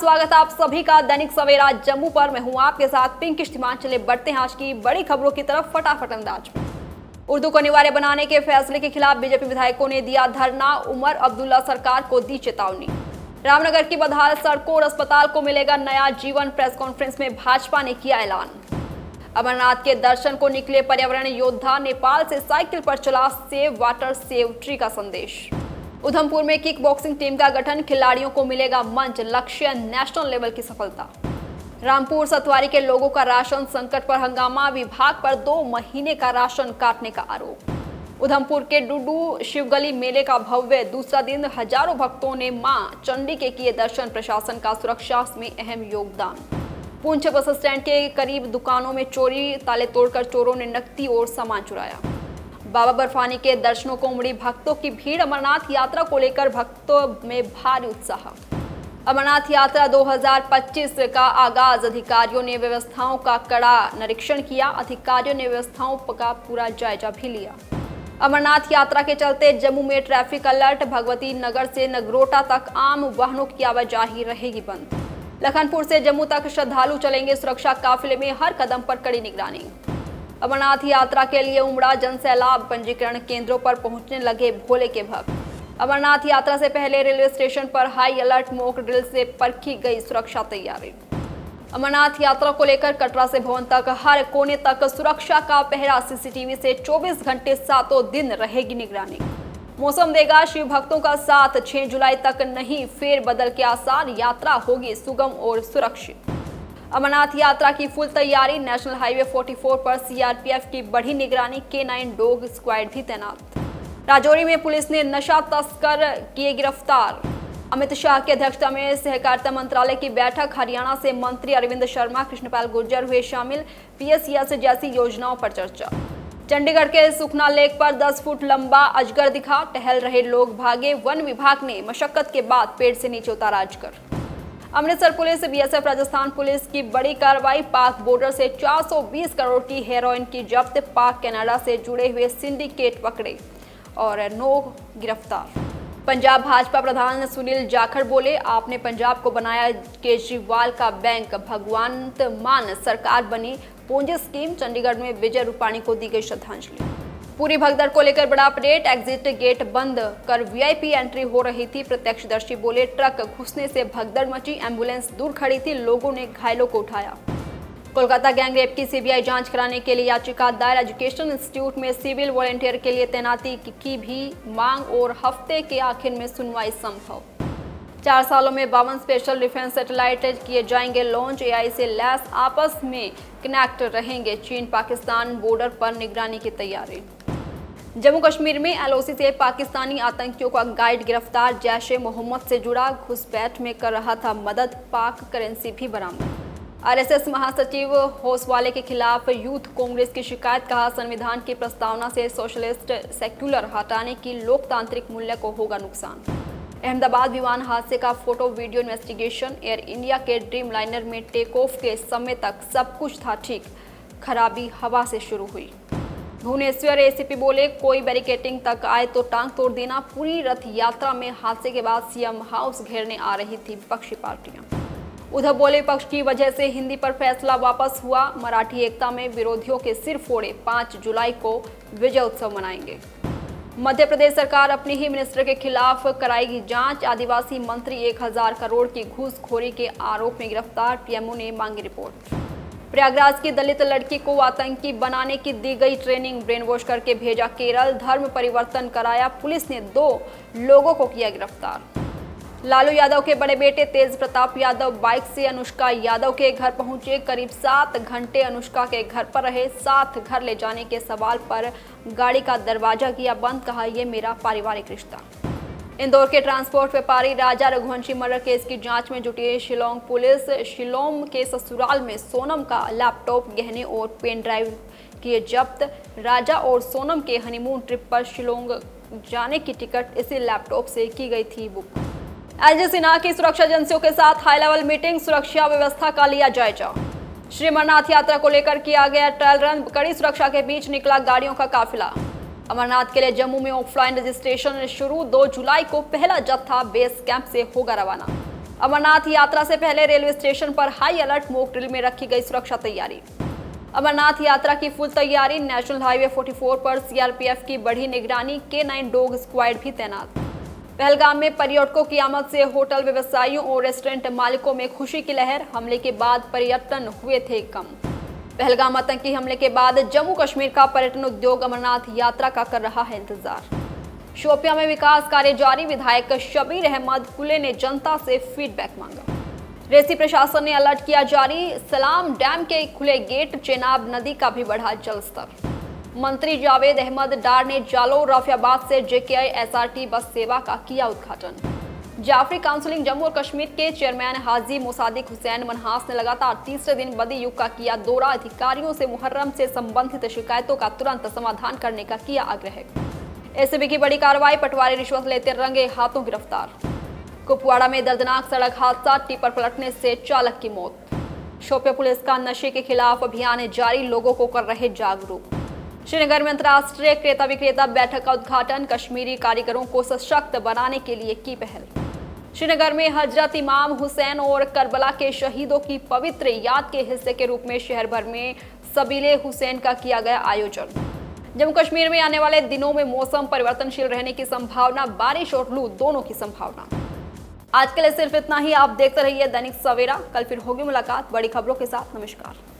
स्वागत है आप सभी का दैनिक सवेरा जम्मू पर। मैं हूं आपके साथ पिंक इश्तिमान। चले बढ़ते हैं आज की बड़ी खबरों की तरफ फटाफट अंदाज में। उर्दू को अनिवार्य बनाने के फैसले के खिलाफ बीजेपी विधायकों ने दिया धरना। उमर अब्दुल्ला सरकार को दी चेतावनी। रामनगर की बदहाल सड़कों और अस्पताल को मिलेगा नया जीवन। प्रेस कॉन्फ्रेंस में भाजपा ने किया ऐलान। अमरनाथ के दर्शन को निकले पर्यावरण योद्धा। नेपाल से साइकिल पर चला सेव वाटर सेव ट्री का संदेश। उधमपुर में किक बॉक्सिंग टीम का गठन। खिलाड़ियों को मिलेगा मंच। लक्ष्य नेशनल लेवल की सफलता। रामपुर सतवारी के लोगों का राशन संकट पर हंगामा। विभाग पर 2 महीने का राशन काटने का आरोप। उधमपुर के डुडू शिवगली मेले का भव्य दूसरा दिन। हजारों भक्तों ने मां चंडी के किए दर्शन। प्रशासन का सुरक्षा में अहम योगदान। पुंछ बस स्टैंड के करीब दुकानों में चोरी। ताले तोड़कर चोरों ने नकदी और सामान चुराया। बाबा बर्फानी के दर्शनों को उमड़ी भक्तों की भीड़। अमरनाथ यात्रा को लेकर भक्तों में भारी उत्साह। अमरनाथ यात्रा 2025 का आगाज। अधिकारियों ने व्यवस्थाओं का कड़ा निरीक्षण किया। अधिकारियों ने व्यवस्थाओं का पूरा जायजा भी लिया। अमरनाथ यात्रा के चलते जम्मू में ट्रैफिक अलर्ट। भगवती नगर से नगरोटा तक आम वाहनों की आवाजाही रहेगी बंद। लखनपुर से जम्मू तक श्रद्धालु चलेंगे। सुरक्षा काफिले में हर कदम पर कड़ी निगरानी। अमरनाथ यात्रा के लिए उमड़ा जनसैलाब। पंजीकरण केंद्रों पर पहुंचने लगे भोले के भक्त। अमरनाथ यात्रा से पहले रेलवे स्टेशन पर हाई अलर्ट। मॉक ड्रिल से परखी गई सुरक्षा तैयारी। अमरनाथ यात्रा को लेकर कटरा से भवन तक हर कोने तक सुरक्षा का पहरा। सीसीटीवी से 24 घंटे 7 दिन रहेगी निगरानी। मौसम देगा शिव भक्तों का साथ। 6 जुलाई तक नहीं फेर बदल के आसार। यात्रा होगी सुगम और सुरक्षित। अमरनाथ यात्रा की फुल तैयारी। नेशनल हाईवे 44 पर सीआरपीएफ की बढ़ी निगरानी। K9 डॉग स्क्वाड भी तैनात। राजौरी में पुलिस ने नशा तस्कर किए गिरफ्तार। अमित शाह की अध्यक्षता में सहकारिता मंत्रालय की बैठक। हरियाणा से मंत्री अरविंद शर्मा, कृष्णपाल गुर्जर हुए शामिल। पीएसईएस जैसी योजनाओं पर चर्चा। चंडीगढ़ के सुखना लेक पर 10 फुट लंबा अजगर दिखा। टहल रहे लोग भागे। वन विभाग ने मशक्कत के बाद पेड़ से नीचे उतारा अजगर। Amritsar police, BSF, Rajasthan police की बड़ी कार्रवाई। पाक बॉर्डर से 420 करोड़ की हेरोइन की जब्त। पाक कनाडा से जुड़े हुए सिंडिकेट पकड़े और 9 गिरफ्तार। पंजाब भाजपा प्रधान सुनील जाखड़ बोले, आपने पंजाब को बनाया केजरीवाल का बैंक। भगवंत मान सरकार बनी पोंजी स्कीम। चंडीगढ़ में विजय रूपाणी को दी गई श्रद्धांजलि। पूरी भगदड़ को लेकर बड़ा अपडेट। एग्जिट गेट बंद कर वीआईपी एंट्री हो रही थी। प्रत्यक्षदर्शी बोले, ट्रक घुसने से भगदड़ मची। एम्बुलेंस दूर खड़ी थी। लोगों ने घायलों को उठाया। कोलकाता गैंगरेप की सीबीआई जांच कराने के लिए याचिका दायर। एजुकेशन इंस्टीट्यूट में सिविल वॉलंटियर के लिए तैनाती की भी मांग और हफ्ते के आखिर में सुनवाई संभव। 4 सालों में 52 स्पेशल डिफेंस सैटेलाइट किए जाएंगे लॉन्च। एआई से लैस आपस में कनेक्ट रहेंगे। चीन पाकिस्तान बॉर्डर पर निगरानी की तैयारी। जम्मू कश्मीर में एलओसी से पाकिस्तानी आतंकियों का गाइड गिरफ्तार। जैश ए मोहम्मद से जुड़ा घुसपैठ में कर रहा था मदद। पाक करेंसी भी बरामद। आरएसएस महासचिव होसवाले के खिलाफ यूथ कांग्रेस की शिकायत। कहा, संविधान की प्रस्तावना से सोशलिस्ट सेक्युलर हटाने की लोकतांत्रिक मूल्य को होगा नुकसान। अहमदाबाद विमान हादसे का photo video investigation. Air India के ड्रीम लाइनर में टेक ऑफ के समय तक सब कुछ था ठीक। खराबी हवा से शुरू हुई। भुवनेश्वर एसीपी बोले, कोई बैरिकेटिंग तक आए तो टांग तोड़ देना। पूरी रथ यात्रा में हादसे के बाद सीएम हाउस घेरने आ रही थी विपक्षी पार्टियां। उधर बोले, पक्ष की वजह से हिंदी पर फैसला वापस हुआ। मराठी एकता में विरोधियों के सिर फोड़े। 5 जुलाई को विजय उत्सव मनाएंगे। मध्य प्रदेश सरकार अपनी ही मिनिस्टर के खिलाफ कराएगी जांच। आदिवासी मंत्री 1000 करोड़ की घूसखोरी के आरोप में गिरफ्तार। पीएमओ ने मांगी रिपोर्ट। प्रयागराज की दलित लड़की को आतंकी बनाने की दी गई ट्रेनिंग। ब्रेन वॉश करके भेजा केरल। धर्म परिवर्तन कराया। पुलिस ने 2 लोगों को किया गिरफ्तार। लालू यादव के बड़े बेटे तेज प्रताप यादव बाइक से अनुष्का यादव के घर पहुंचे। करीब 7 घंटे अनुष्का के घर पर रहे। साथ घर ले जाने के सवाल पर गाड़ी का दरवाजा किया बंद। कहा, यह मेरा पारिवारिक रिश्ता। इंदौर के ट्रांसपोर्ट व्यापारी राजा रघुवंशी मर्डर केस की जांच में जुटी शिलोंग पुलिस। शिलोंग के ससुराल में सोनम का लैपटॉप, गहने और पेन ड्राइव किए जब्त। राजा और सोनम के हनीमून ट्रिप पर शिलोंग जाने की टिकट इसी लैपटॉप से की गई थी बुक। एलजी सिन्हा की सुरक्षा एजेंसियों के साथ हाई लेवल मीटिंग। सुरक्षा व्यवस्था का लिया जायजा। श्री अमरनाथ यात्रा को लेकर किया गया ट्रायल रन। कड़ी सुरक्षा के बीच निकला गाड़ियों का काफिला। अमरनाथ के लिए जम्मू में ऑफलाइन रजिस्ट्रेशन शुरू। 2 जुलाई को पहला जत्था बेस कैंप से होगा रवाना। अमरनाथ यात्रा से पहले रेलवे स्टेशन पर हाई अलर्ट, मॉक ड्रिल में रखी गई सुरक्षा तैयारी। अमरनाथ यात्रा की फुल तैयारी, नेशनल हाईवे 44 पर सीआरपीएफ की बढ़ी निगरानी, K9 डॉग स्क्वाड भी तैनात। पहलगाम में पर्यटकों की आमद से होटल व्यवसायियों और रेस्टोरेंट मालिकों में खुशी की लहर, हमले के बाद पर्यटन हुए थे कम। पहलगाम आतंकी हमले के बाद जम्मू कश्मीर का पर्यटन उद्योग अमरनाथ यात्रा का कर रहा है इंतजार। शोपियां में विकास कार्य जारी, विधायक शबीर अहमद कुले ने जनता से फीडबैक मांगा। रेसी प्रशासन ने अलर्ट किया जारी, सलाम डैम के खुले गेट, चेनाब नदी का भी बढ़ा जलस्तर। मंत्री जावेद अहमद डार ने जालोर रफियाबाद से JKI SRT बस सेवा का किया उद्घाटन। जाफरी काउंसिलिंग जम्मू और कश्मीर के चेयरमैन हाजी मुसादिक हुसैन मनहास ने लगातार तीसरे दिन बदी युग का किया दौरा, अधिकारियों से मुहर्रम से संबंधित शिकायतों का तुरंत समाधान करने का किया आग्रह। एसीबी की बड़ी कार्रवाई, पटवारी रिश्वत लेते रंगे हाथों गिरफ्तार। कुपवाड़ा में दर्दनाक सड़क हादसा, टिपर पलटने से चालक की मौत। शोपियां पुलिस का नशे के खिलाफ अभियान जारी, लोगों को कर रहे जागरूक। श्रीनगर में अंतर्राष्ट्रीय क्रेता विक्रेता बैठक का उद्घाटन, कश्मीरी कारीगरों को सशक्त बनाने के लिए की पहल। श्रीनगर में हजरत इमाम हुसैन और करबला के शहीदों की पवित्र याद के हिस्से के रूप में शहर भर में सबीले हुसैन का किया गया आयोजन। जम्मू कश्मीर में आने वाले दिनों में मौसम परिवर्तनशील रहने की संभावना, बारिश और लू दोनों की संभावना। आज के लिए सिर्फ इतना ही। आप देखते रहिए दैनिक सवेरा, कल फिर होगी मुलाकात बड़ी खबरों के साथ। नमस्कार।